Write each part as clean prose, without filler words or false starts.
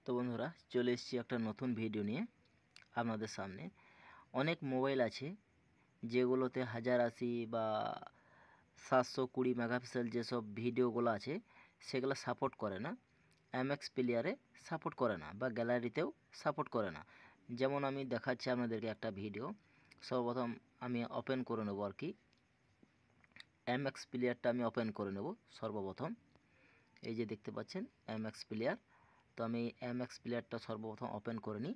তো বন্ধুরা চলে এসেছি একটা নতুন ভিডিও নিয়ে আপনাদের সামনে। অনেক মোবাইল আছে যেগুলোতে 1080 বা 720 মেগাপিক্সেল যেসব ভিডিওগুলো আছে সেগুলো সাপোর্ট করে না, এমএক্স প্লেয়ারে সাপোর্ট করে না বা গ্যালারিতেও সাপোর্ট করে না। যেমন আমি দেখাচ্ছি আপনাদেরকে একটা ভিডিও। সর্বপ্রথম আমি ওপেন করে নেব আর কি, এমএক্স প্লেয়ারটা আমি ওপেন করে নেব সর্বপ্রথম। এই যে দেখতে পাচ্ছেন এমএক্স প্লেয়ার। তো আমি এমএক্স প্লেয়ারটা সর্বপ্রথম ওপেন করে নিই।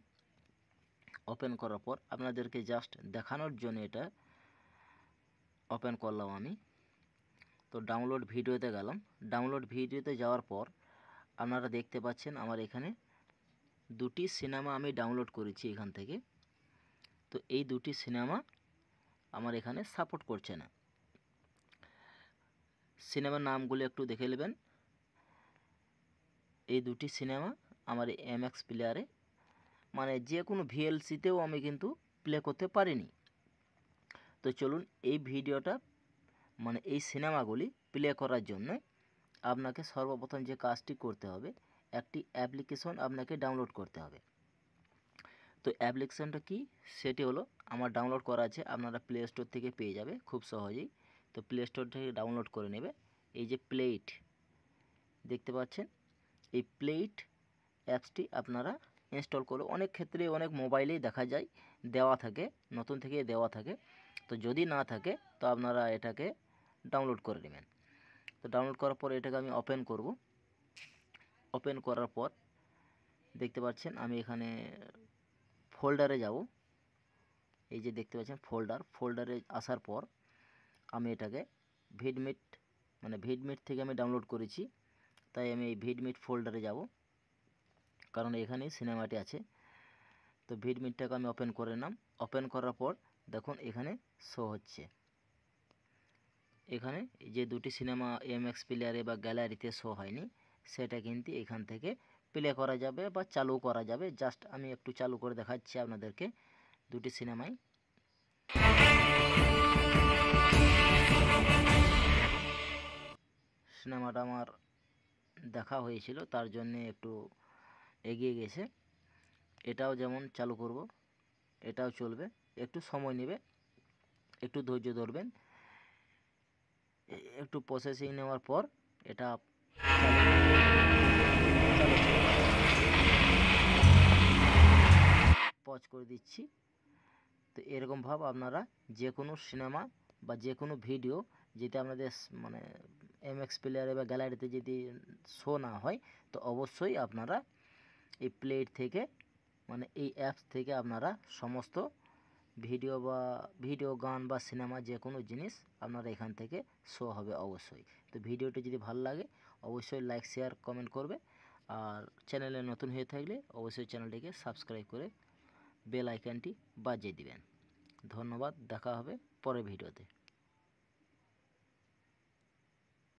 ওপেন করার পর আপনাদেরকে জাস্ট দেখানোর জন্য এটা ওপেন করলাম আমি। তো ডাউনলোড ভিডিওতে গেলাম। ডাউনলোড ভিডিওতে যাওয়ার পর আপনারা দেখতে পাচ্ছেন আমার এখানে দুটি সিনেমা আমি ডাউনলোড করেছি এখান থেকে। তো এই দুটি সিনেমা আমার এখানে সাপোর্ট করছে না। সিনেমার নামগুলো একটু দেখে নেবেন। এই দুটি সিনেমা আমার এমএক্স প্লেয়ারে মানে যে কোনো ভিএলসিতেও আমি কিন্তু প্লে করতে পারিনি। তো চলুন এই ভিডিওটা মানে এই সিনেমাগুলি প্লে করার জন্য আপনাকে সর্বপ্রথম যে কাজটি করতে হবে, একটি অ্যাপ্লিকেশন আপনাকে ডাউনলোড করতে হবে। তো অ্যাপ্লিকেশনটা কি সেটি হলো আমার ডাউনলোড করা আছে, আপনারা প্লে স্টোর থেকে পেয়ে যাবে খুব সহজেই। তো প্লে স্টোর থেকে ডাউনলোড করে নেবে। এই যে প্লেইট দেখতে পাচ্ছেন, এই প্লেইট অ্যাপসটি আপনারা ইনস্টল করলে অনেক ক্ষেত্রে অনেক মোবাইলেই দেখা যায় দেওয়া থাকে, নতুন থেকে দেওয়া থাকে। তো যদি না থাকে তো আপনারা এটাকে ডাউনলোড করে নেবেন। তো ডাউনলোড করার পর এটাকে আমি ওপেন করব। ওপেন করার পর দেখতে পাচ্ছেন আমি এখানে ফোল্ডারে যাব। এই যে দেখতে পাচ্ছেন ফোল্ডারে আসার পর আমি এটাকে ভিডমিট থেকে আমি ডাউনলোড করেছি, তাই আমি এই ভিডমিট ফোল্ডারে যাব, কারণ এখানেই সিনেমাটি আছে। তো ভিডমিটটাকে আমি ওপেন করে নিলাম। ওপেন করার পর দেখুন এখানে শো হচ্ছে। এখানে যে দুটি সিনেমা এমএক্স প্লেয়ারে বা গ্যালারিতে শো হয়নি সেটা কিন্তু এখান থেকে প্লে করা যাবে বা চালু করা যাবে। জাস্ট আমি একটু চালু করে দেখাচ্ছি আপনাদেরকে দুটি সিনেমাই। সিনেমাটা আমার দেখা হয়েছিল তার জন্য একটু এগিয়ে গেছে। এটাও যেমন চালু করব, এটাও চলবে, একটু সময় নেবে, একটু ধৈর্য ধরবেন। একটু প্রসেসিং নেওয়ার পর এটা পজ করে দিচ্ছি। তো এরকমভাবে আপনারা যে কোনো সিনেমা বা যে কোনো ভিডিও যেটা আপনাদের মানে এমএক্স প্লেয়ারে বা গ্যালারিতে যদি শো না হয় তো অবশ্যই আপনারা এই প্লেট থেকে মানে এই অ্যাপস থেকে আপনারা সমস্ত ভিডিও গান বা সিনেমা যে কোনো জিনিস আপনারা এখান থেকে শো হবে অবশ্যই। তো ভিডিওটি যদি ভালো লাগে অবশ্যই লাইক শেয়ার কমেন্ট করবে, আর চ্যানেলে নতুন হয়ে থাকলে অবশ্যই চ্যানেলটিকে সাবস্ক্রাইব করে বেল আইকনটি বাজিয়ে দিবেন। ধন্যবাদ, দেখা হবে পরের ভিডিওতে।